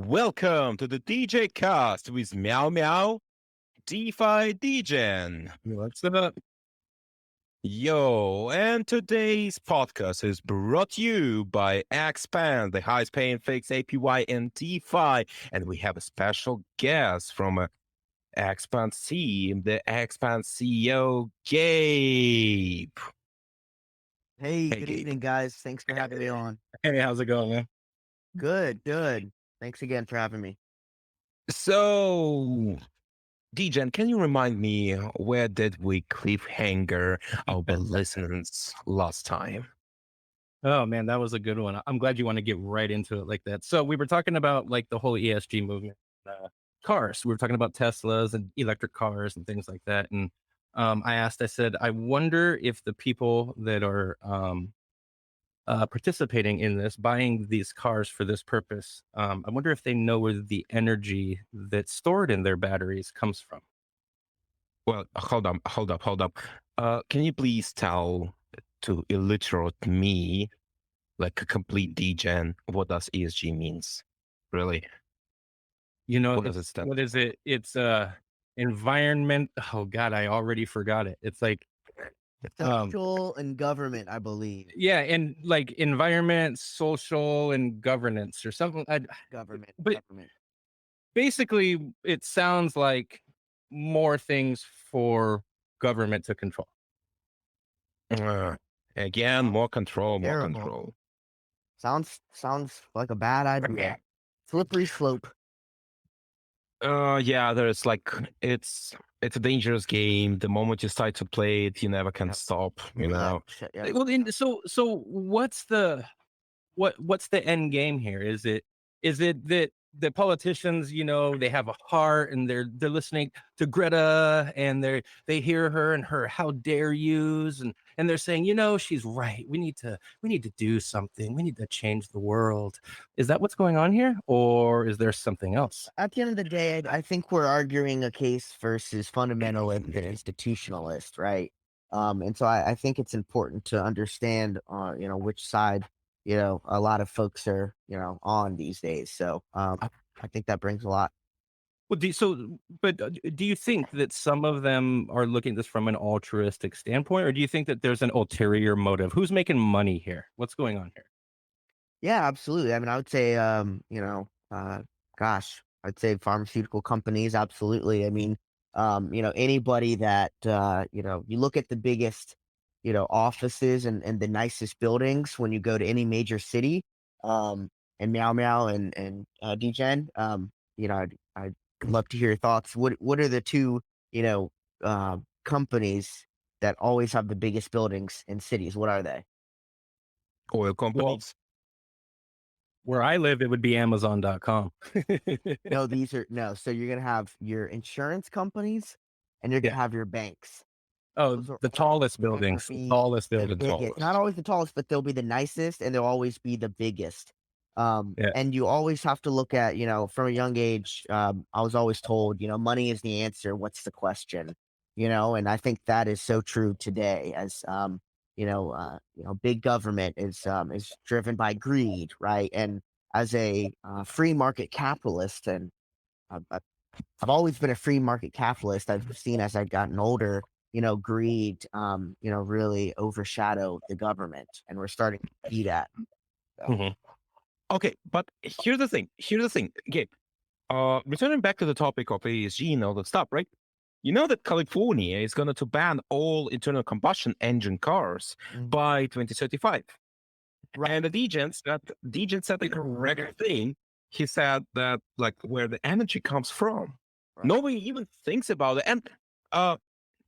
Welcome to the DegenCast with Meow Meow, Defi Degen. What's up? Yo, and today's podcast is brought to you by Xpand, the highest paying fixed APY in DeFi. And we have a special guest from Xpand team, the Xpand CEO, Gabe. Hey, Hey, good Gabe. evening, guys. Thanks for having me on. Hey, how's it going, man? Good. Thanks again for having me. So, Degen, can you remind me where did we cliffhanger our listeners last time? Oh man, that was a good one. I'm glad you want to get right into it like that. So we were talking about like the whole ESG movement, cars. We were talking about Teslas and electric cars and things like that. And I said, I wonder if the people that are participating in this, buying these cars for this purpose, I wonder if they know where the energy that's stored in their batteries comes from. Well, hold up. Can you please tell to illiterate me, like a complete degen, what does ESG means? Really? You know, What does it stand? what is it? It's environment. Oh God, I already forgot it. It's like Social and government, I believe. yeah, and like environment, social, and governance or something. Government, But government. basically, it sounds like more things for government to control. Again, more control. Terrible. Sounds like a bad idea. Slippery slope. Yeah, there's like it's a dangerous game. The moment you start to play it, you never can Yep. stop, you know. Yeah. Well, so what's the end game here? Is it that the politicians, they have a heart and they're listening to Greta and they hear her and her how dare yous and they're saying, she's right. We need to do something. We need to change the world. Is that what's going on here, or is there something else? At the end of the day, I think we're arguing a case versus fundamentalist and institutionalist, right? And so I think it's important to understand, which side, a lot of folks are, on these days. So I think that brings a lot. Well, but do you think that some of them are looking at this from an altruistic standpoint, or do you think that there's an ulterior motive? Who's making money here? What's going on here? Yeah, absolutely. I mean, I would say, I'd say pharmaceutical companies, absolutely. I mean, anybody that, you look at the biggest, offices and the nicest buildings when you go to any major city, and Meow Meow and Degen, I'd love to hear your thoughts. What are the two, companies that always have the biggest buildings in cities? What are they? Oil Well, companies. where I live, it would be Amazon.com. No, no. So you're gonna have your insurance companies and you're gonna Yeah. have your banks. Oh, Those are the all tallest gonna buildings, the be tallest the buildings. biggest. Not always the tallest, but they'll be the nicest and they'll always be the biggest. Yeah. And you always have to look at, from a young age, I was always told, money is the answer. What's the question? And I think that is so true today as big government is driven by greed, right? And as a free market capitalist, and I've always been a free market capitalist. I've seen as I've gotten older, greed, really overshadow the government, and we're starting to see that. So, Mhm. Okay, but here's the thing. Gabe, returning back to the topic of ESG and all that stuff, right? You know that California is going to ban all internal combustion engine cars mm, by 2035. right, And the Degen said the correct thing. He said that like where the energy comes from, right. nobody even thinks about it. And uh,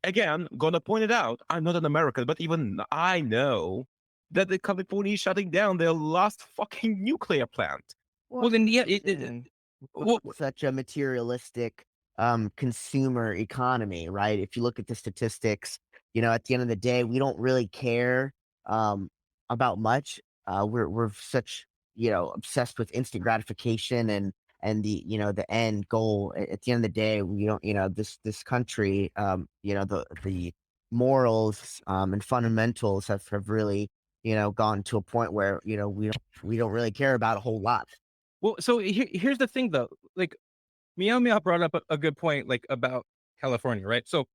again, gonna point it out. I'm not an American, but even I know that the California is shutting down their last fucking nuclear plant. Well, then, yeah, We're well, such a materialistic consumer economy, right? If you look at the statistics, at the end of the day, we don't really care um about much. We're such, obsessed with instant gratification and the end goal. At the end of the day, we don't, this country, the morals and fundamentals have really, gone to a point where, we don't really care about a whole lot. Well, so here's the thing though. Like Meow Meow brought up a good point, like about California, right? So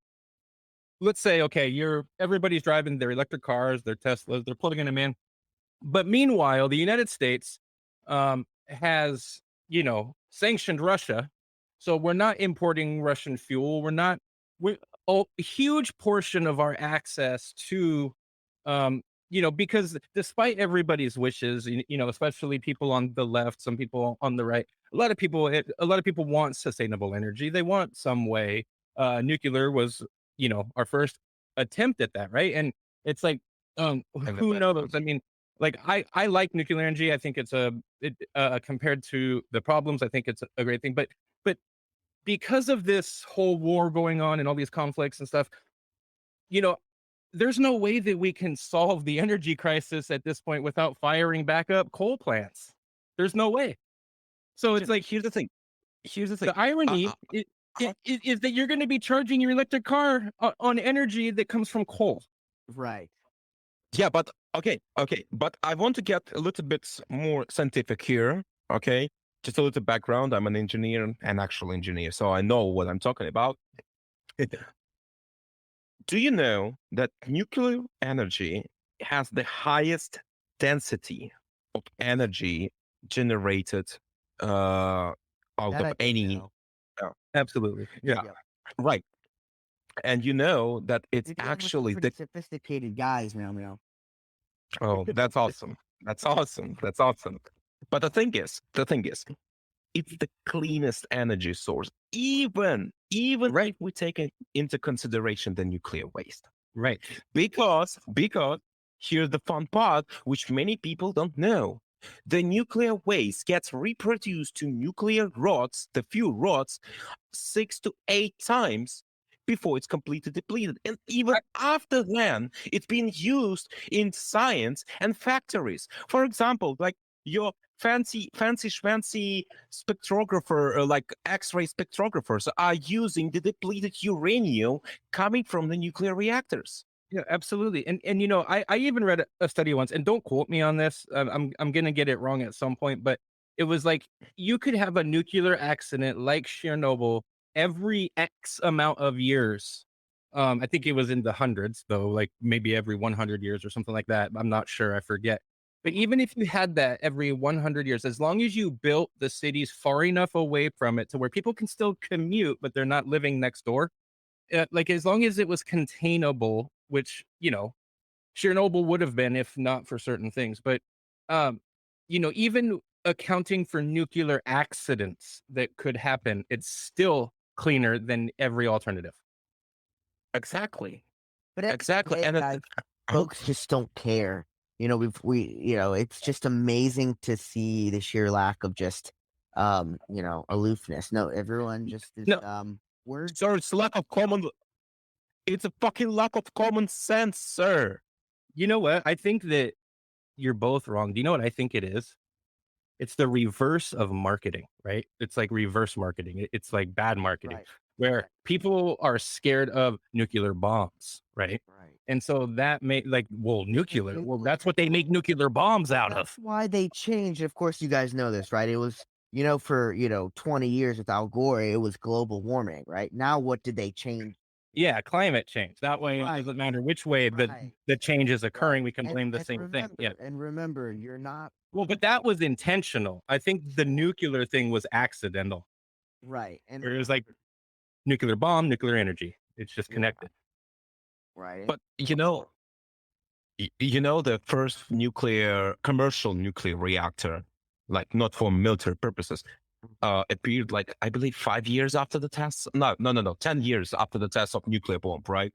let's say, okay, everybody's driving their electric cars, their Teslas, they're plugging them in. But meanwhile, the United States has, sanctioned Russia. So we're not importing Russian fuel. We a huge portion of our access to, because despite everybody's wishes, especially people on the left, some people on the right, a lot of people want sustainable energy. They want some way. Nuclear was, our first attempt at that, right? And it's like, And who knows? I mean, like I like nuclear energy. I think compared to the problems, I think it's a great thing. But because of this whole war going on and all these conflicts and stuff, you know, there's no way that we can solve the energy crisis at this point without firing back up coal plants. There's no way. So it's like here's the thing. Here's the thing. the irony is that you're going to be charging your electric car on energy that comes from coal. Right. Yeah, but okay. But I want to get a little bit more scientific here. Okay, just a little background. I'm an engineer, an actual engineer, so I know what I'm talking about. Do you know that nuclear energy has the highest density of energy generated out That I of did any? know. Absolutely. Yeah, Yep. right. And you know that it's You guys must be actually pretty the sophisticated guys, Meow Meow. oh, that's awesome. That's awesome. That's awesome. But the thing is, it's the cleanest energy source, even Right. if we take into consideration the nuclear waste. Right. Because here's the fun part, which many people don't know. The nuclear waste gets reproduced to nuclear rods, the fuel rods, 6 to 8 times before it's completely depleted. And even after then, it's being used in science and factories. For example, like your fancy schmancy spectrographer, like X-ray spectrographers, are using the depleted uranium coming from the nuclear reactors. Yeah, absolutely. And I even read a study once, and don't quote me on this. I'm gonna get it wrong at some point, but it was like you could have a nuclear accident like Chernobyl every X amount of years. I think it was in the hundreds, though, like maybe every 100 years or something like that. I'm not sure. I forget. But even if you had that every 100 years, as long as you built the cities far enough away from it to where people can still commute, but they're not living next door, like as long as it was containable, which Chernobyl would have been if not for certain things. But um, even accounting for nuclear accidents that could happen, it's still cleaner than every alternative. Exactly. But at the end of the Exactly. day, And guys, folks just don't care. It's just amazing to see the sheer lack of just aloofness. No, everyone just is No, we're sir, it's a fucking lack of common sense, sir. you know what? I think that you're both wrong. Do you know what I think it is? It's the reverse of marketing, right? It's like reverse marketing. It's like bad marketing right, where right, people are scared of nuclear bombs, right? right. And so that made like, well, Because nuclear. Well, nuclear that's what they make nuclear bombs out that's of. why they changed. Of course, you guys know this, right? It was, for 20 years with Al Gore, it was global warming, right? Now what did they change? Yeah, climate change. That way, it Right, doesn't matter which way right, the change is occurring. right. We can And blame the and same thing. Yeah. remember, you're not Well, but that was intentional. I think the nuclear thing was accidental. right. And Where it was like nuclear bomb, nuclear energy. It's just yeah, connected. right. But the first commercial nuclear reactor, like not for military purposes, appeared like I believe 5 years after the test. No, 10 years after the test of nuclear bomb, right?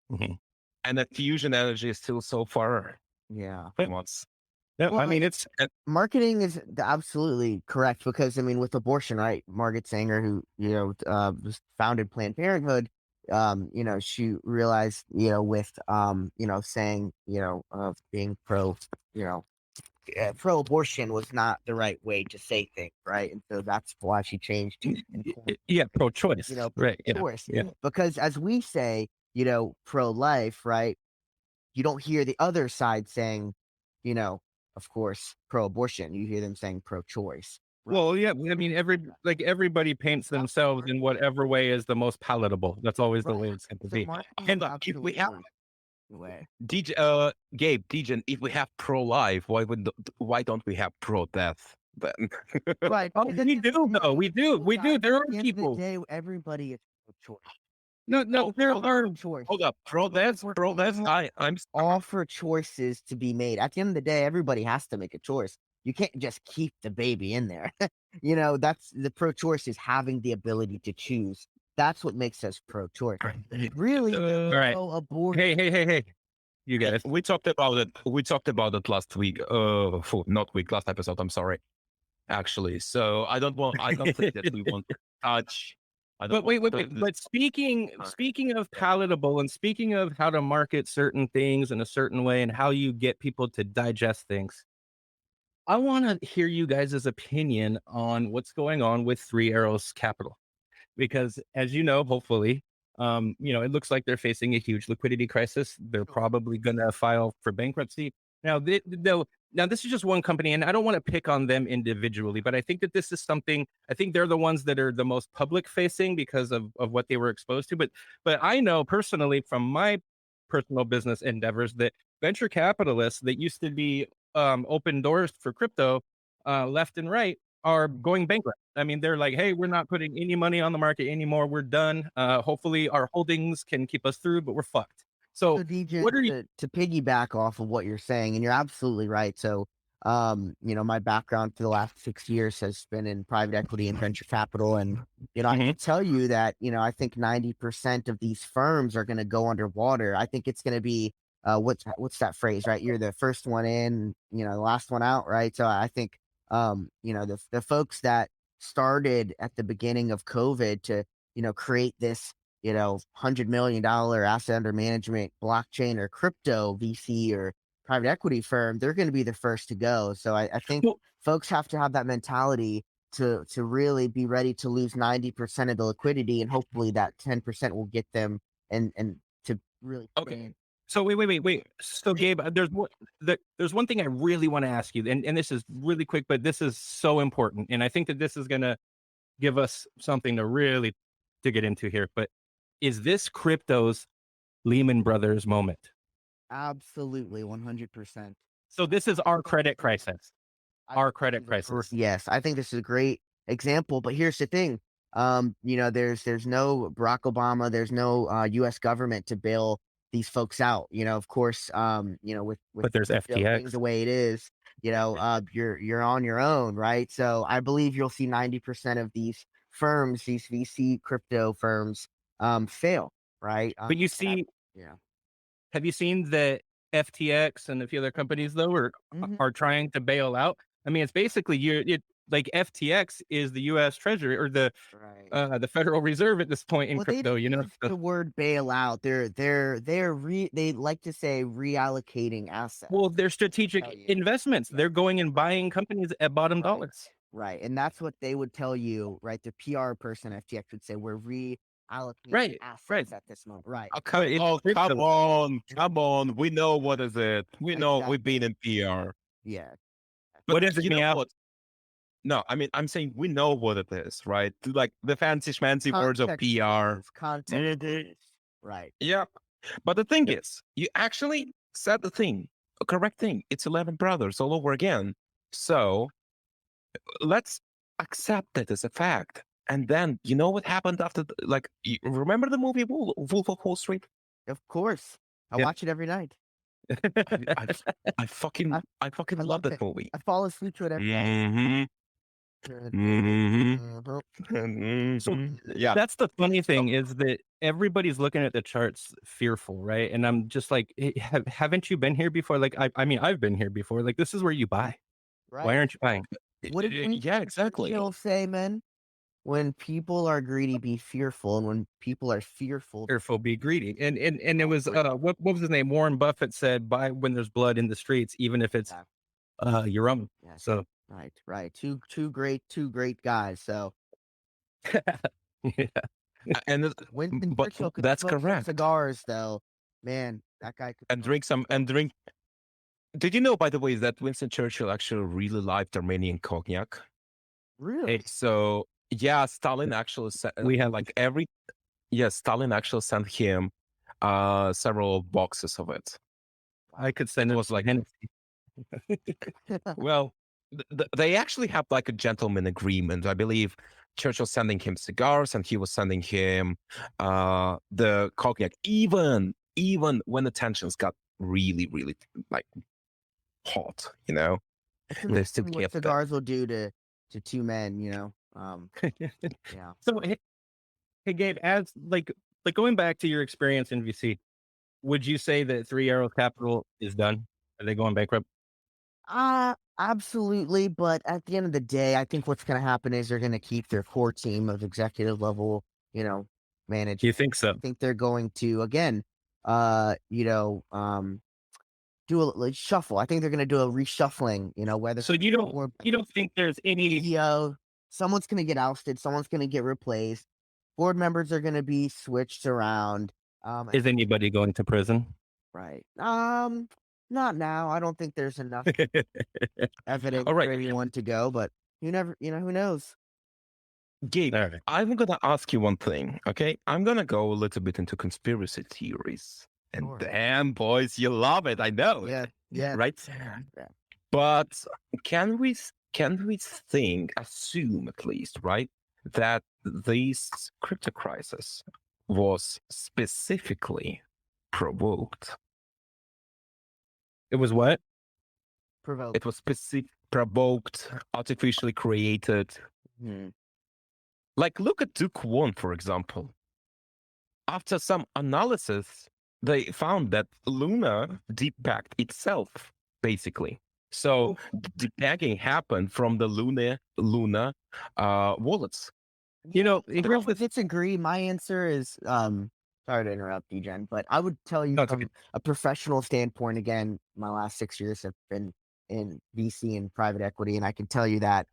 Mhm. And the fusion energy is still so far Yeah. Yeah. from us. Yeah, Well, I mean, it's marketing is absolutely correct because I mean, with abortion, right? Margaret Sanger, who founded Planned Parenthood, she realized, with saying, being you know, pro-abortion was not the right way to say things, right? And so that's why she changed to yeah, pro-choice, right? Yeah, choice, yeah, because as we say, pro-life, right? You don't hear the other side saying, of course, pro-abortion. You hear them saying pro-choice. Well, yeah, I mean, everybody paints themselves in whatever way is the most palatable. That's always the way it's going to So be. marketing And is if we absolutely have the way. Gabe, Degen, if we have pro-life, why don't we have pro-death then? Right. Oh, because at we the end of do the though. day, We do. We do. guys, There are at the end of the people. day, everybody is pro-choice. No, there are. Choice. Hold up, pro-death. I'm All for choices to be made. At the end of the day, everybody has to make a choice. You can't just keep the baby in there. That's the pro-choice is having the ability to choose. That's what makes us pro-choice. Really, All right. no abortion. Hey. You guys. We talked about it. We talked about it last week. Not week, last episode. I'm sorry. Actually, so I don't think that we want to touch. But wait. But speaking of palatable and speaking of how to market certain things in a certain way and how you get people to digest things, I want to hear you guys' opinion on what's going on with Three Arrows Capital. Because as you know, hopefully, it looks like they're facing a huge liquidity crisis. They're probably going to file for bankruptcy. Now, this is just one company, and I don't want to pick on them individually, but I think that this is something. I think they're the ones that are the most public facing because of what they were exposed to. But I know personally from my personal business endeavors that venture capitalists that used to be open doors for crypto left and right are going bankrupt. I mean, they're like, hey, we're not putting any money on the market anymore. We're done. Hopefully our holdings can keep us through, but we're fucked. So Degen, what are you? to piggyback off of what you're saying, and you're absolutely right. So, my background for the last 6 years has been in private equity and venture capital, and I can tell you that I think 90% of these firms are going to go underwater. I think it's going to be what's that phrase, right? You're the first one in, the last one out, right? So I think the folks that started at the beginning of COVID to create this $100 million asset under management blockchain or crypto VC or private equity firm, they're going to be the first to go. So I think Well, folks have to have that mentality to really be ready to lose 90% of the liquidity, and hopefully that 10% will get them and to really okay. stand. So wait. So Gabe, there's one thing I really want to ask you, and this is really quick, but this is so important, and I think that this is going to give us something to really to get into here. But is this crypto's Lehman Brothers moment? Absolutely, 100%. So this is our credit crisis. Our credit This is crisis. Yes, I think this is a great example. But here's the thing. There's no Barack Obama, there's no US government to bail these folks out. Of course, with But there's crypto being FTX. the way it is, you're on your own, right? So I believe you'll see 90% of these firms, these VC crypto firms, fail, right? But you And see, yeah. have you seen that FTX and a few other companies though Mhm. are trying to bail out? I mean, it's basically like FTX is the U.S. Treasury or Right. the Federal Reserve at this point in Well, they crypto. don't use So, the word bailout. They like to say reallocating assets. well, they're strategic Tell you. investments. Yeah. They're going and buying companies at bottom Right. dollars. Right. And that's what they would tell you, right? The PR person FTX would say we're reallocating Right. assets at this moment. Right. Come Come on. We know what is it. We know we've been in PR. Yeah. But What is it, you know Meow? what? No, I mean, I'm saying we know what it is, right? Like the fancy schmancy words of Context PR. is context. Right. Yeah. But the thing Yep. is, you actually said the thing, a correct thing. It's 11 brothers all over again. So let's accept it as a fact. And then you know what happened after, remember the movie Wolf of Wall Street? Of course. I Yep. watch it every night. I fucking I love love that it. movie. I fall asleep to it every Mhm. Mhm. Mhm. Yeah. That's the funny thing is that everybody's looking at the charts fearful, right? And I'm just like, haven't you been here before? Like, I mean, I've been here before. Like, this is where you buy. Why Right. aren't you buying? What did Yeah, exactly. Churchill say, man? When people are greedy, be fearful, and when people are fearful, Fearful, be greedy. And it was what was his name? Warren Buffett said, "Buy when there's blood in the streets, even if it's your own." yeah, So right. Two great guys. So yeah. And Winston but Churchill could that's smoke some correct. cigars, though. Man, that guy could And smoke drink some and drink. Did you know, by the way, that Winston Churchill actually really liked Armenian cognac? Really? So yeah, Stalin actually sent We have like Stalin actually sent him several boxes of it. I could send It it was like Hennessy. well, they actually have like a gentleman agreement. I believe Churchill sending him cigars and he was sending him the cognac, even when the tensions got really, really like hot, It's they still amazing what kept that. cigars will do to two men. Yeah. So hey Gabe, as like going back to your experience in VC, would you say that Three Arrows Capital is done? Are they going bankrupt? Absolutely. But at the end of the day, I think what's going to happen is they're going to keep their core team of executive level, management. You think so? I think they're going to again, do a like, shuffle. I think they're going to do a reshuffling. Whether So or you don't think there's any CEO, someone's going to get ousted, someone's going to get replaced. Board members are going to be switched around. is anybody going to prison? Right. Not now. I don't think there's enough evidence All for right, anyone to go, but who knows? Gabe, All right. I'm gonna ask you one thing, okay? I'm gonna go a little bit into conspiracy theories. And Sure. damn, boys, you love it. I know. Yeah. Right? Yeah. But can we assume at least, right, that this crypto crisis was specifically provoked? It was what? Provoke. It was provoked, artificially created. Hmm. Like, look at Duke One, for example. After some analysis, they found that Luna depegged itself, basically. So depegging happened from the Luna wallets. I would disagree. My answer is sorry to interrupt you, Jen, but I would tell you No, it's from okay. a professional standpoint, again, my last 6 years have been in VC and private equity, and I can tell you that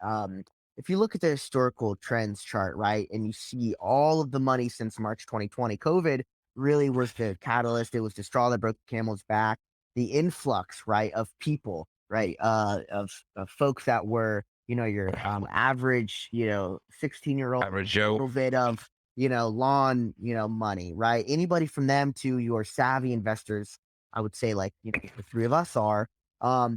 if you look at the historical trends chart, right, and you see all of the money since March 2020, COVID really was the catalyst. It was the straw that broke the camel's back. The influx, right, of people, right, of folks that were your average 16-year-old, Average a Joe. little bit of lawn money, right? Anybody from them to your savvy investors, I would say, like the three of us are,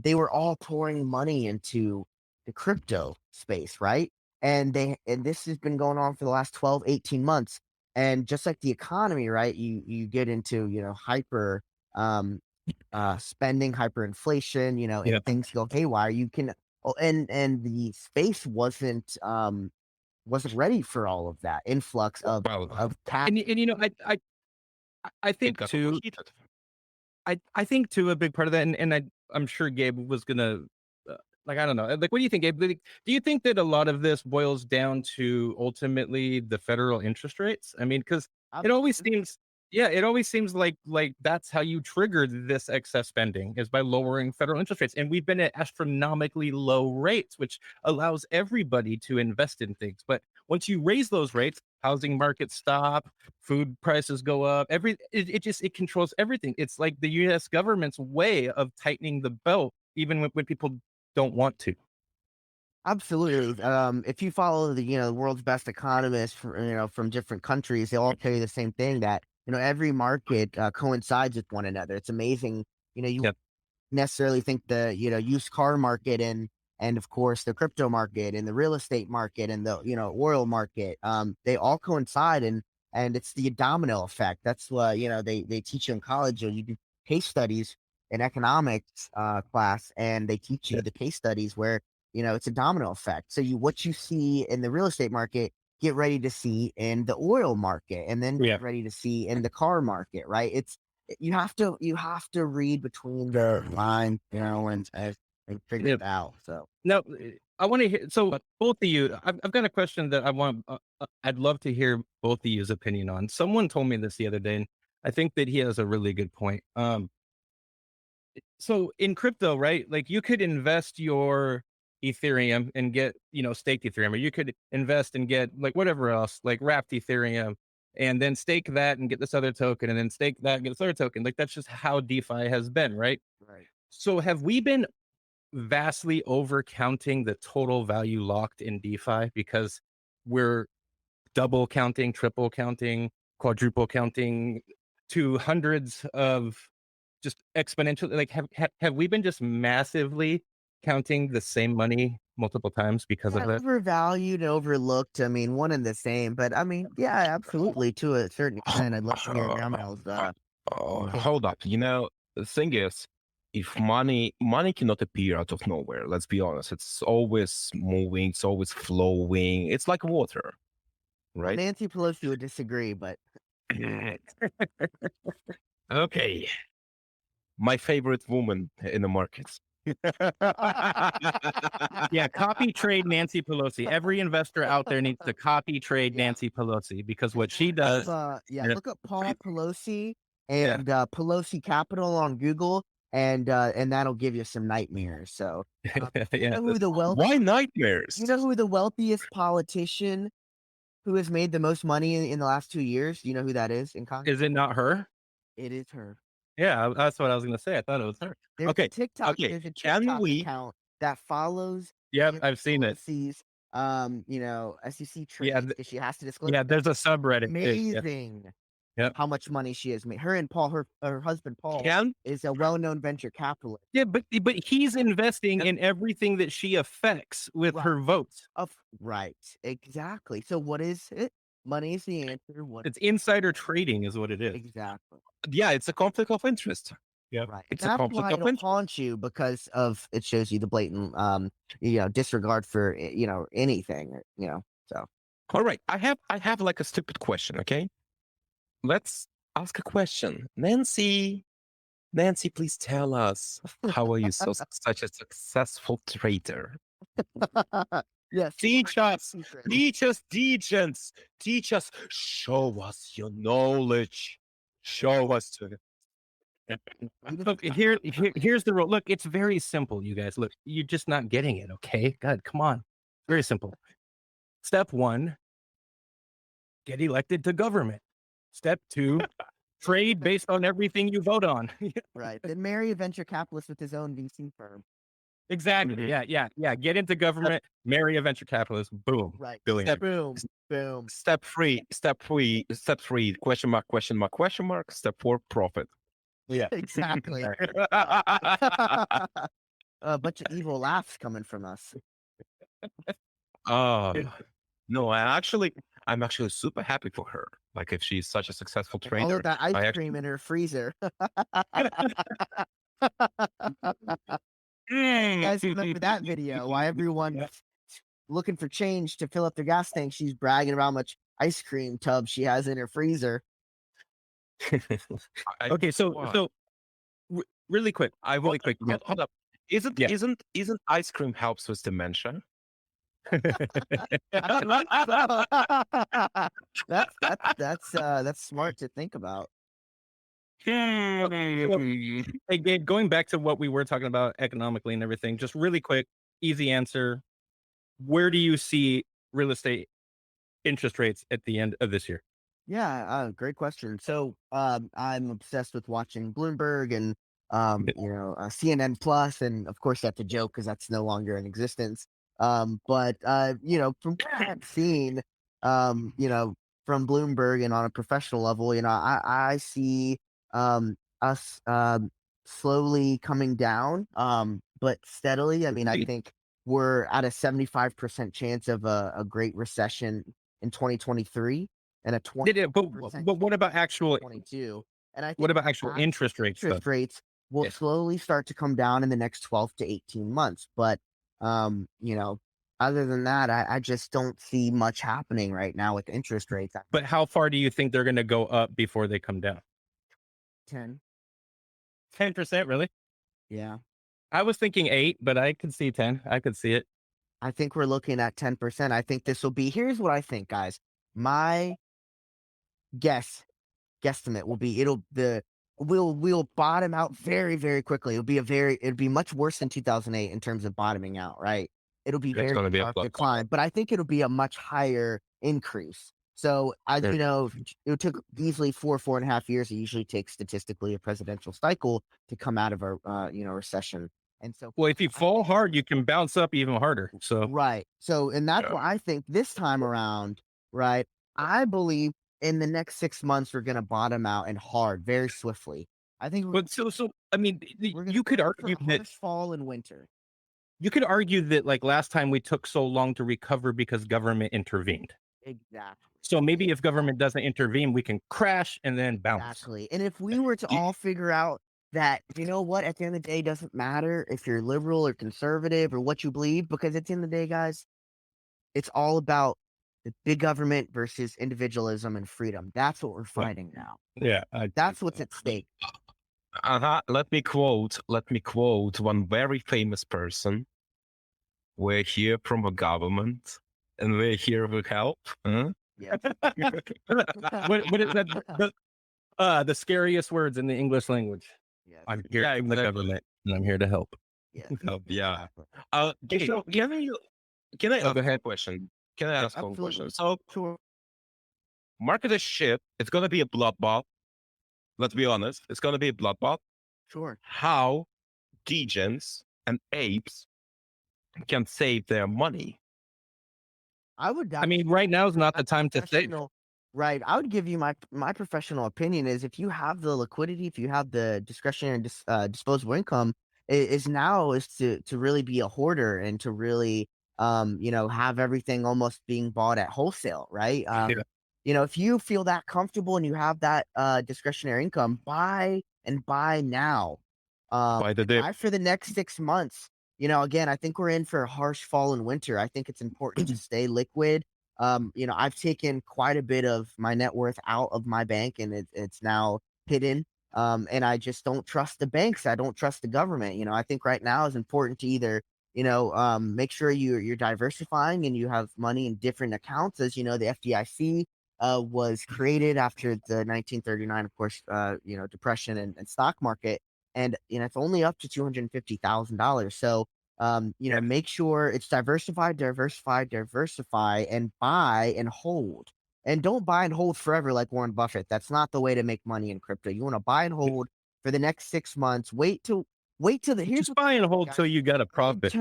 they were all pouring money into the crypto space, right? And this has been going on for the last 12, 18 months. And just like the economy, right, you get into hyper spending, hyperinflation, Yeah. and things go haywire. You can and the space wasn't ready for all of that influx of Well, cash. And I it think got too. overheated. I think too a big part of that, and I'm sure Gabe was gonna like I don't know, like what do you think, Gabe? Like, do you think that a lot of this boils down to ultimately the federal interest rates? I mean, because it always seems, yeah, it always seems like that's how you trigger this excess spending is by lowering federal interest rates, and we've been at astronomically low rates, which allows everybody to invest in things. But once you raise those rates, housing markets stop, food prices go up, it controls everything. It's like the US government's way of tightening the belt even when people don't want to. Absolutely. If you follow the world's best economists from different countries, they all tell you the same thing, that every market coincides with one another. It's amazing. You Yep. necessarily think the used car market and of course the crypto market and the real estate market and the oil market, they all coincide, and it's the domino effect. That's what they teach you in college, or you do case studies in economics class, and they teach you Yeah. the case studies where it's a domino effect. So what you see in the real estate market, get ready to see in the oil market, and then Yeah. get ready to see in the car market, right? You have to read between the lines, and figure Yep. it out. So Now, I want to hear. So, both of you, I've got a question that I want. I'd love to hear both of you's opinion on. Someone told me this the other day, and I think that he has a really good point. So in crypto, right? Like you could invest your Ethereum and get, staked Ethereum, or you could invest and get like whatever else, like wrapped Ethereum, and then stake that and get this other token, and then stake that and get this other token. Like that's just how DeFi has been, right? right. So have we been vastly overcounting the total value locked in DeFi because we're double counting, triple counting, quadruple counting to hundreds of just exponential. Like, have we been just massively counting the same money multiple times because of Yeah, that? overvalued and overlooked. I mean, one and the same. But I mean, yeah, absolutely to a certain extent. I'd love to hear Meow Meow's take. Hold up. The thing is, if money cannot appear out of nowhere, let's be honest. It's always moving, it's always flowing. It's like water, Well, right? Nancy Pelosi would disagree, but Okay. My favorite woman in the markets. Yeah, copy trade Nancy Pelosi. Every investor out there needs to copy trade yeah. Nancy Pelosi because what she does. Yeah, Yeah, look up Paul Pelosi yeah, and Pelosi Capital on Google, and that'll give you some nightmares. So, you yeah. know who the wealth, Why nightmares? you know who the wealthiest politician who has made the most money in the last 2 years? Do you know who that is in Congress? Is it not her? It is her. Yeah, that's what I was gonna say. I thought it was her. There's Okay. a TikTok. Okay. There's a Can TikTok we account that follows Yep, Nancy I've seen it. Pelosi's, SEC Yeah, trades because she has to disclose. yeah. There's a subreddit. Yeah, Amazing yep. how much money she has made. Her and Paul, her husband Paul, can is a well-known venture capitalist. Yeah, but he's investing in everything that she affects with Right. her votes. Right, exactly. So what is it? Money is the answer. What It's insider trading, is what it is. exactly? yeah, it's a conflict of interest. Yeah, Right. It's a That's conflict why of it'll interest. haunt you because of it shows you the blatant disregard for anything. So All right. I have like a stupid question, okay? Let's ask a question. Nancy, please tell us how are you such a successful trader? yes, Teach us, secret. teach us, Degens. Teach us, show us your knowledge. Show us to Look, here's the rule. Look, it's very simple, you guys. Look, you're just not getting it, okay? God, come on. Very simple. Step 1, get elected to government. Step 2, trade based on everything you vote on. Right. Then marry a venture capitalist with his own VC firm. Exactly. Mhm. Yeah. Get into government, marry a venture capitalist, boom. Right. Billionaire. Boom. Boom. Step three, question mark, question mark, question mark. Step 4, profit. Yeah. Exactly. A bunch of evil laughs coming from us. Oh no, I'm actually super happy for her. Like if she's such a successful All trader, of that I ice actually cream in her freezer. You guys remember that video? Why everyone looking for change to fill up their gas tank? She's bragging about how much ice cream tub she has in her freezer. Okay, so Why? really quick. I Really want quick. hold up. Isn't Yeah. isn't ice cream helps with dementia? That's smart to think about. Hey, Gabe, going back to what we were talking about economically and everything, just really quick, easy answer. Where do you see real estate interest rates at the end of this year? Yeah, great question. So, I'm obsessed with watching Bloomberg and CNN Plus, and of course that's a joke because that's no longer in existence. But from what I've seen, from Bloomberg and on a professional level, I see us slowly coming down, but steadily. I mean, I think we're at a 75% chance of a great recession in 2023 and a Yeah, yeah, 20% but what about actual 22. And I what think about actual interest rates though? interest rates will Yeah. slowly start to come down in the next 12 to 18 months. But, um, you know, other than that, I just don't see much happening right now with interest rates at But how far do you think they're gonna go up before they come down? 10. 10%, really? Yeah. I was thinking 8, but I could see 10. I could see it. I think we're looking at 10%. I think this will be, here's what I think, guys. My guesstimate will be we'll bottom out very, very quickly. It'll be much worse than 2008 in terms of bottoming out, right? It'll be It's very gonna be a sharp flip. decline, but I think it'll be a much higher increase. So it took easily 4.5 years. It usually takes statistically a presidential cycle to come out of a recession. And so, Well, if you fall hard, you can bounce up even harder. So right. So, and that's Yeah. why I think this time around, right? I believe in the next 6 months we're going to bottom out and hard very swiftly. I think but I mean, we're going you could to argue for that harsh fall and winter. you could argue that like last time we took so long to recover because government intervened. Exactly. So maybe if government doesn't intervene, we can crash and then bounce. Exactly. And if we were to all figure out that, you know what, at the end of the day, doesn't matter if you're liberal or conservative or what you believe, because at the end of the day, guys, it's all about the big government versus individualism and freedom. That's what we're fighting now. Yeah, That's what's at stake. Let me quote one very famous person. We're here from the government, and we're here to help. Huh? Yeah. what is that? The scariest words in the English language. Yes. I'm here Yeah, from the exactly. government, and I'm here to help. Yes. Yeah. Exactly. So can I Oh, ask go a ahead. question? Can I ask one Absolutely. question? So Sure. market is shit. It's gonna be a bloodbath. Let's be honest. It's gonna be a bloodbath. Sure. How degens and apes can save their money? I would. I mean, right now is not the time to save. Right. I would give you my professional opinion is if you have the liquidity, if you have the discretionary disposable income, is now is to really be a hoarder and to really have everything almost being bought at wholesale, right? Yeah. If you feel that comfortable and you have that discretionary income, buy now. By the dip. Buy for the next 6 months. Again, I think we're in for a harsh fall and winter. I think it's important to stay liquid. I've taken quite a bit of my net worth out of my bank and it's now hidden. And I just don't trust the banks. I don't trust the government. I think right now is important to either, make sure you're diversifying and you have money in different accounts. As you know, the FDIC was created after the 1939, of course, depression and stock market. And it's only up to $250,000. So make sure it's diversify, and buy and hold. And don't buy and hold forever like Warren Buffett. That's not the way to make money in crypto. You want to buy and hold for the next 6 months. Wait till Just buy and hold till you got a profit.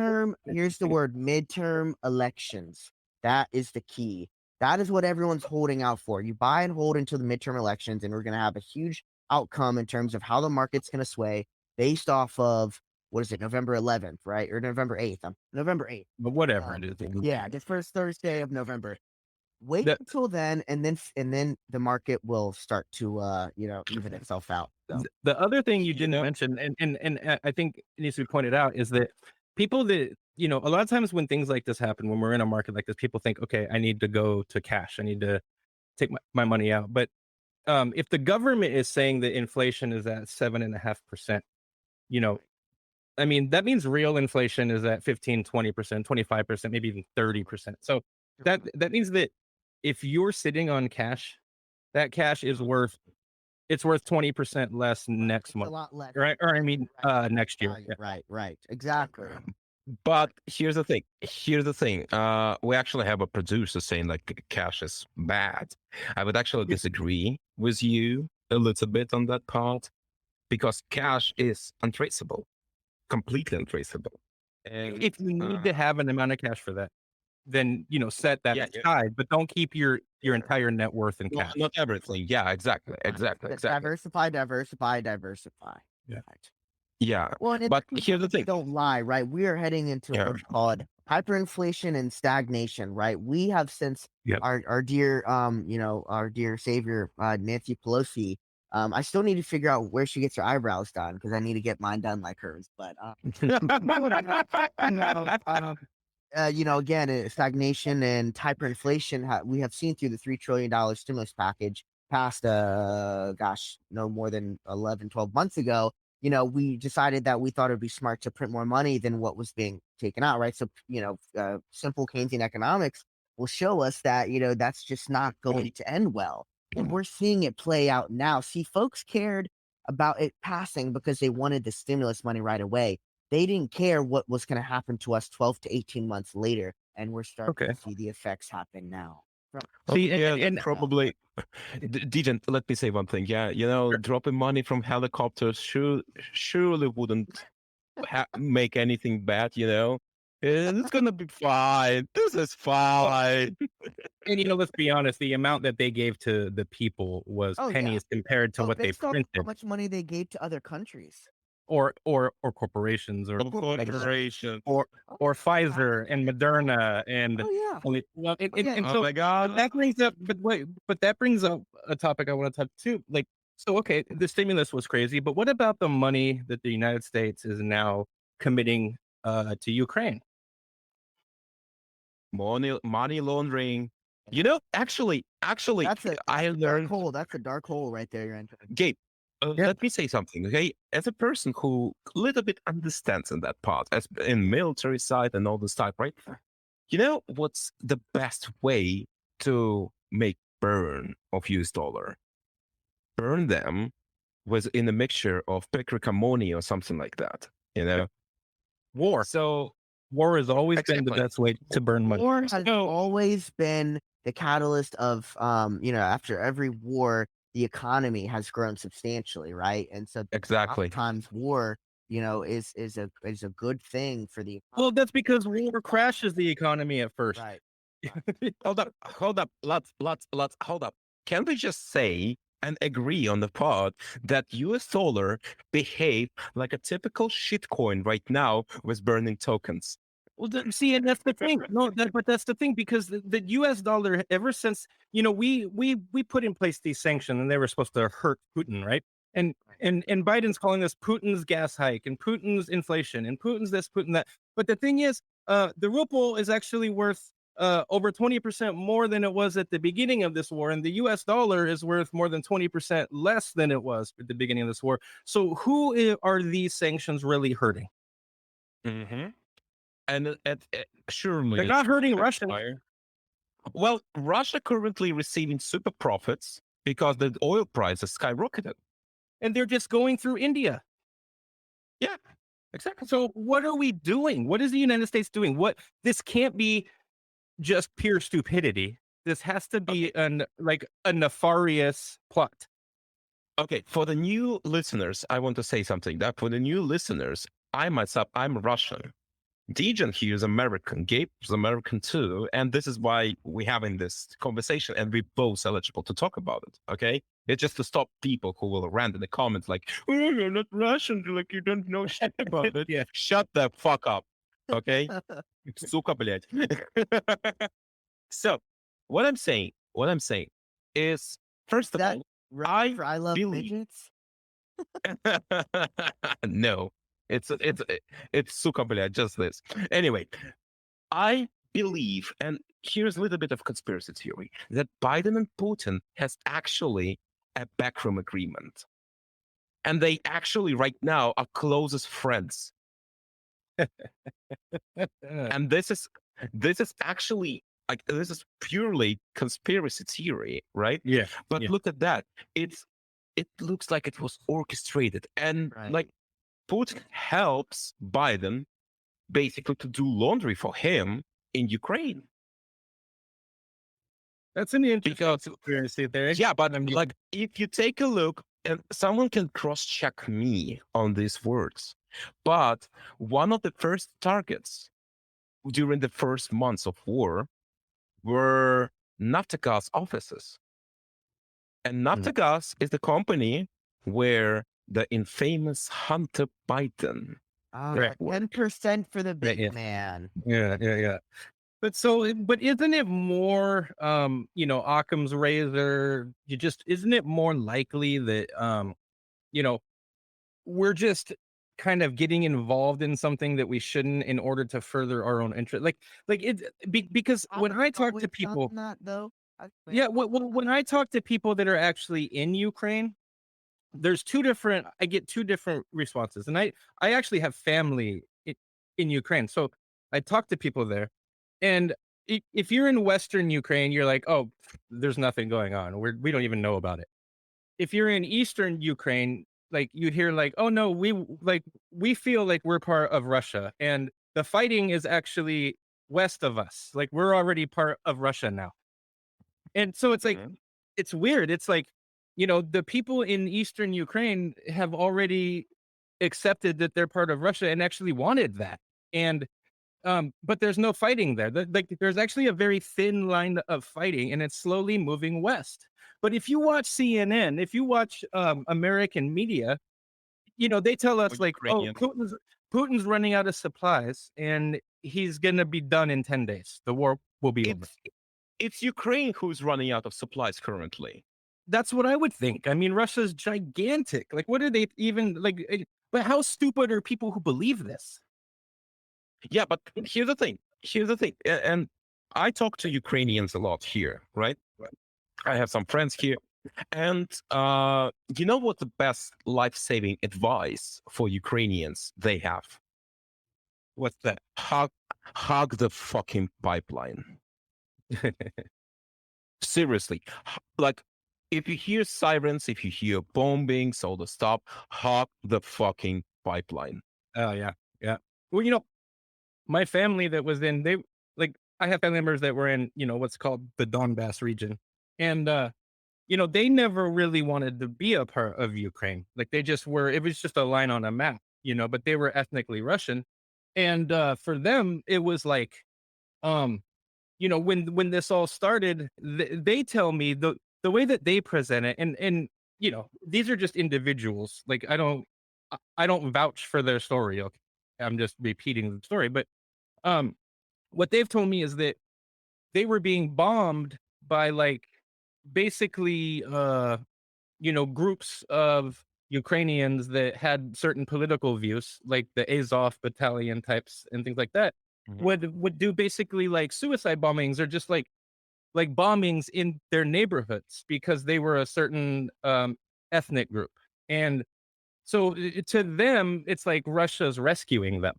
here's the word, midterm elections. That is the key. That is what everyone's holding out for. You buy and hold until the midterm elections, and we're going to have a huge outcome in terms of how the market's going to sway based off of what is it, November 11th, right? Or November 8th. November 8th. But whatever it is. Yeah, the first Thursday of November. Wait The- until then, and then the market will start to even itself out. So. The other thing you didn't mention, and I think it needs to be pointed out, is that people that a lot of times when things like this happen, when we're in a market like this, people think, okay, I need to go to cash. I need to take my money out. But if the government is saying that inflation is at 7.5%, I mean, that means real inflation is at 15, 20%, 25%, maybe even 30%. So that means that if you're sitting on cash, that cash is worth 20% less next month. A lot less. Right? Or I mean next year. Yeah. Right. Exactly. But here's the thing. We actually have a producer saying like cash is bad. I would actually disagree with you a little bit on that part because cash is untraceable, completely untraceable. And If you need to have an amount of cash for that, then set that aside, but don't keep your entire net worth in cash. Not everything. Yeah, exactly. Diversify. Yeah. Right. Yeah. Well, But here's the thing. Don't lie, right? We are heading into what's called hyperinflation and stagnation, right? We have since our dear our dear savior Nancy Pelosi. I still need to figure out where she gets her eyebrows done because I need to get mine done like hers. But again, stagnation and hyperinflation we have seen through the $3 trillion stimulus package passed, no more than 11, 12 months ago. We decided that we thought it'd be smart to print more money than what was being taken out, right? So, simple Keynesian economics will show us that, that's just not going to end well. And we're seeing it play out now. See, folks cared about it passing because they wanted the stimulus money right away. They didn't care what was going to happen to us 12 to 18 months later. And we're starting to see the effects happen now. See, and probably, Degen, let me say one thing. Yeah, dropping money from helicopters surely wouldn't make anything bad, it's gonna be fine. This is fine. And let's be honest, the amount that they gave to the people was Oh yeah. pennies compared to Oh, what they based off how printed, much money they gave to other countries. or corporations, or Corporation. or Oh, or yeah. Pfizer and Moderna and Oh yeah. well, Oh, yeah. and Oh so my God. that brings up, but that brings up a topic I want to touch too. Like, so okay, the stimulus was crazy, but what about the money that the United States is now committing to Ukraine? Money laundering. Actually, That's I a dark learned, hole. That's a dark hole right there you're entering. Gabe, Yeah. let me say something, okay? As a person who a little bit understands in that part, as in military side and all this type, right? You know what's the best way to make burn of US dollar? Burn them was in a mixture of picric ammonia or something like that, War. So War has always been the exactly. best way to burn money. War has So always been the catalyst of, after every war, the economy has grown substantially, right? And so exactly. oftentimes war, is a good thing for the Well, that's because war crashes the economy at first. right. Hold up. Let's hold up. Can we just say and agree on the part that US dollar behave like a typical shitcoin right now with burning tokens? Well, see, and that's the thing. No, but that's the thing, because the U.S. dollar, ever since we put in place these sanctions, and they were supposed to hurt Putin, right? And and Biden's calling this Putin's gas hike and Putin's inflation and Putin's this, Putin that. But the thing is, the ruble is actually worth over 20% more than it was at the beginning of this war, and the U.S. dollar is worth more than 20% less than it was at the beginning of this war. So, are these sanctions really hurting? Mm-hmm. And surely They're not hurting Russia. well, Russia currently receiving super profits because the oil price has skyrocketed. And they're just going through India. Yeah, exactly. So what are we doing? What is the United States doing? This can't be just pure stupidity. This has to be a nefarious plot. Okay, for the new listeners, I want to say something. That for the new listeners, I myself, I'm Russian. Degen here is American. Gabe is American too. And this is why we're having this conversation and we're both eligible to talk about it. Okay. It's just to stop people who will rant in the comments like, oh, you're not Russian. Like, you don't know shit about it. Yeah. Shut the fuck up. Okay. Сука, блядь. So what I'm saying is, first of That all, right for I love believe- midgets. no, it's suka, блядь, just this. Anyway, I believe, and here's a little bit of conspiracy theory, that Biden and Putin has actually a backroom agreement. And they actually right now are closest friends. And this is actually like, this is purely conspiracy theory, right? Yeah. But yeah. look at that. It looks like it was orchestrated. And Right. like Putin helps Biden basically to do laundry for him in Ukraine. That's an interesting Because conspiracy theory. yeah, but like if you take a look, and someone can cross-check me on these words, but one of the first targets during the first months of war were Naftagaz offices. And Naftagaz is the company where the infamous Hunter Biden Right. 10% for the big yeah. man. Yeah. But isn't it more, Occam's razor? Isn't it more likely that, we're just kind of getting involved in something that we shouldn't in order to further our own interest? Because when I talk to Always people, done that though. yeah, when I talk to people that are actually in Ukraine, I get two different responses. And I actually have family in Ukraine. So I talk to people there, and if you're in Western Ukraine, you're like, oh, there's nothing going on. We don't even know about it. If you're in Eastern Ukraine, like you'd hear like, oh no, we feel like we're part of Russia, and the fighting is actually west of us. Like we're already part of Russia now. And so it's like, it's weird. It's like, the people in Eastern Ukraine have already accepted that they're part of Russia and actually wanted that. And but there's no fighting there. Like there's actually a very thin line of fighting, and it's slowly moving west. But if you watch CNN, if you watch American media, they tell Or us like, oh, Ukrainian. Putin's running out of supplies, and he's gonna be done in 10 days. The war will be over. It's Ukraine who's running out of supplies currently. That's what I would think. I mean, Russia's gigantic. Like, what are they even like? But how stupid are people who believe this? Yeah, but here's the thing. And I talk to Ukrainians a lot here, right? I have some friends here. And you know what the best life-saving advice for Ukrainians they have? What's that? Hug the fucking pipeline. Seriously. Like, if you hear sirens, if you hear bombings, all the stuff, hug the fucking pipeline. Oh yeah, yeah. Well, my family that was in I have family members that were in what's called the Donbass region, and they never really wanted to be a part of Ukraine. Like they just were. It was just a line on a map, but they were ethnically Russian, and for them it was like, when this all started, they tell me the way that they present it, and these are just individuals. Like I don't vouch for their story. Okay, I'm just repeating the story, but um, what they've told me is that they were being bombed by like basically groups of Ukrainians that had certain political views, like the Azov battalion types and things like that, Mhm. would do basically like suicide bombings or just like bombings in their neighborhoods because they were a certain ethnic group. And so to them, it's like Russia's rescuing them.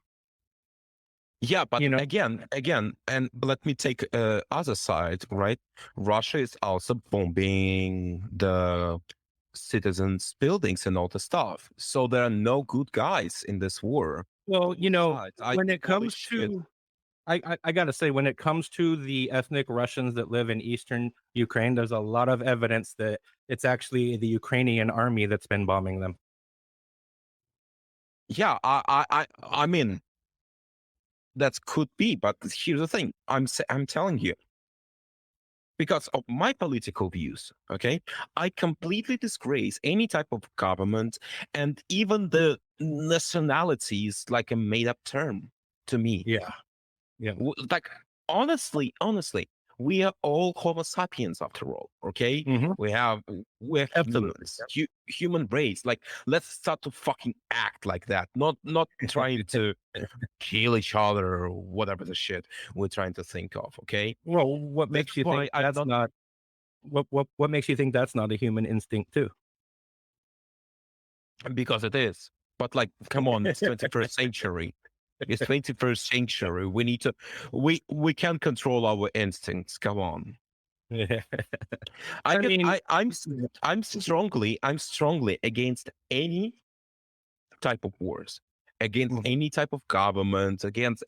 Yeah, but You know, again, and let me take other side, right? Russia is also bombing the citizens' buildings and all the stuff. So there are no good guys in this war. well, Besides, when it holy comes shit. to I gotta say, when it comes to the ethnic Russians that live in eastern Ukraine, there's a lot of evidence that it's actually the Ukrainian army that's been bombing them. Yeah, I mean that could be, but here's the thing. I'm telling you, because of my political views, okay, I completely disgrace any type of government, and even the nationality is like a made-up term to me. Yeah, yeah, Like, honestly, we are all Homo sapiens after all. Okay, hmm we're absolutely. humans, human race. Like, let's start to fucking act like that. Not trying to kill each other or whatever the shit we're trying to think of. Okay, Well, what that's makes you why think I'm that's not. not what makes you think that's not a human instinct too? Because it is. But like, come on, it's 21st century. It's 21st century. We need to. We can control our instincts. Come on. Yeah. I I can. mean, I'm strongly against any type of wars, against mhm. any type of government, against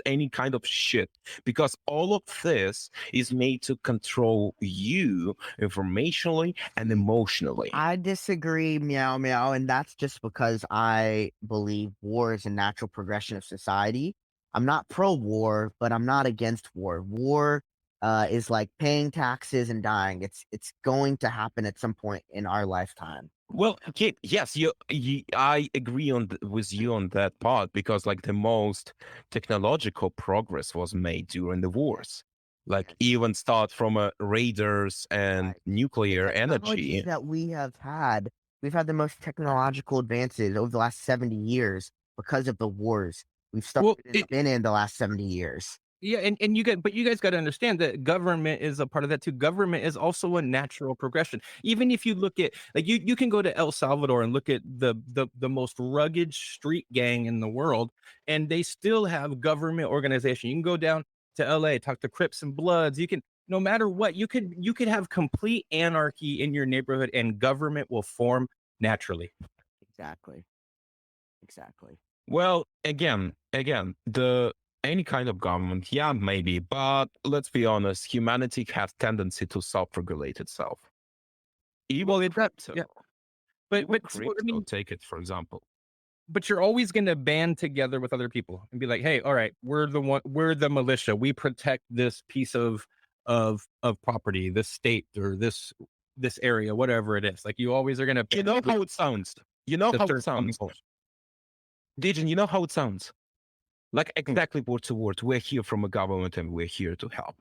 any kind of shit, because all of this is made to control you informationally and emotionally. I disagree, Meow Meow, and that's just because I believe war is a natural progression of society. I'm not pro-war, but I'm not against war. War is like paying taxes and dying. It's going to happen at some point in our lifetime. Well, okay, yes, I agree with you on that part, because like the most technological progress was made during the wars. Like, Yes. even start from radars and Right. The nuclear technologies energy. that we've had the most technological advances over the last 70 years because of the wars. Well, Been in the last 70 years. yeah, and you guys got to understand that government is a part of that too. Government is also a natural progression. Even if you look at like you can go to El Salvador and look at the most rugged street gang in the world, and they still have government organization. You can go down to LA, talk to Crips and Bloods. You can no matter what, you could have complete anarchy in your neighborhood, and government will form naturally. Exactly. Exactly. Well, again, the any kind of government, yeah, maybe, but let's be honest, humanity has tendency to self-regulate itself. Even Well, it does, crypto, yeah. But even I crypto, mean, take it for example. but you're always going to band together with other people and be like, hey, all right, we're the militia. We protect this piece of property, this state, or this area, whatever it is. Like, you always are going to You know how it sounds. You know how it sounds. Degen, you know how it sounds. Like exactly word to word. We're here from a government and we're here to help.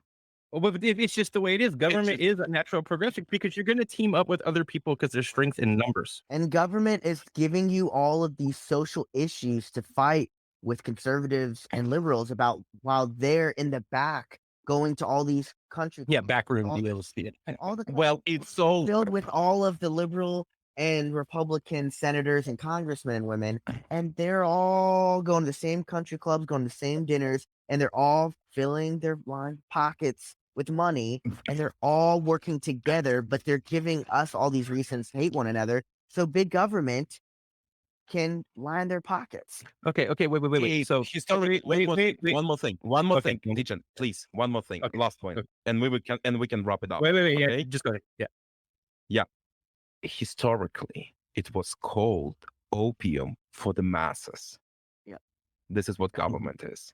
Well, but it's just the way it is. Government is a natural progression because you're going to team up with other people because there's strength in numbers. And government is giving you all of these social issues to fight with conservatives and liberals about, while they're in the back going to all these countries. Yeah, backroom all, deals. all the Well, it's all filled with all of the liberal and Republican senators and congressmen and women, and they're all going to the same country clubs, going to the same dinners, and they're all filling their pockets with money, and they're all working together, but they're giving us all these reasons to hate one another, so big government can line their pockets. Okay, wait. So historically, wait. one more thing. One more Okay. thing, Degen, please. One more thing. Okay. Last point, Okay. and we can wrap it up. Wait. Yeah, Okay? just go ahead. Yeah. Historically, it was called opium for the masses. Yeah. This is what government is.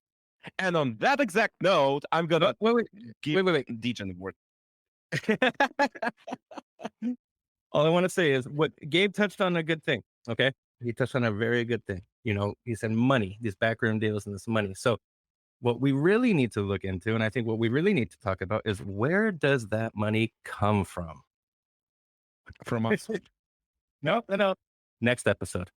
And on that exact note, I'm gonna Wait. give Degen the word. All I want to say is what Gabe touched on a good thing. Okay. He touched on a very good thing. You know, he said money, these backroom deals and this money. So what we really need to look into, and I think what we really need to talk about, is where does that money come from? From us. No. Next episode.